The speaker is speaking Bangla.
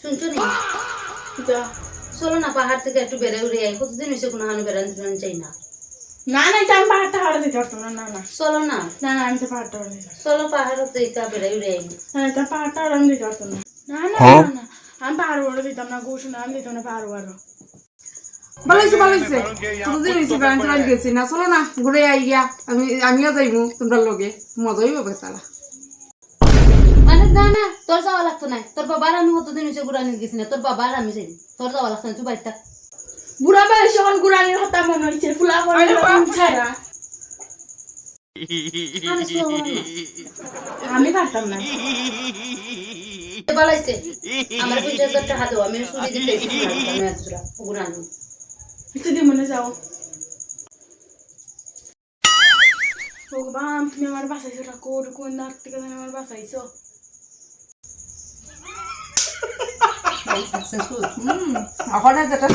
শুনছো নি চলো না পাহাড় থেকে একটু বেড়ে উড়ে আই কতদিন হয়েছে কোনো হানো বেড়ান চাই না না না এটা আমি পাহাড়টা হারা দিতে পারতাম না না না চলো না না না আমি তো পাহাড়টা হারা দিতে চলো পাহাড় থেকে বেড়ে উড়ে আই না এটা পাহাড়টা হারা দিতে পারতাম না না না না আমি পাহাড় হারা দিতাম না গোস না আমি দিতাম না পাহাড় হারা ভালোইছে কতদিন হয়েছে বেড়ান গেছি না চলো না ঘুরে আইয়া আমিও যাইবো তোমরা লগে মজাই হবে তালা মানে না তোর যাওয়া লাগতো না তোর বাবার আমি কতদিন হয়েছে ঘুরানি গেছি না তোর বাবার আমি যাই তোর যাওয়া লাগতো না তুই বাড়িতে থাক বুড়া বয়সে এখন গুড়ানির হতা মনে হয়েছে ফুলা করে ছাড়া আমি পারতাম না বলাইছে আমার 50,000 টাকা দাও আমি সুদি দিতেছি আমি একজোড়া ঘুরানি যদি মনে যাও ভগবান তুমি আমার বাসাইছো ঠাকুর কোন দাগ থেকে আমার বাসাইছো এখন যেটা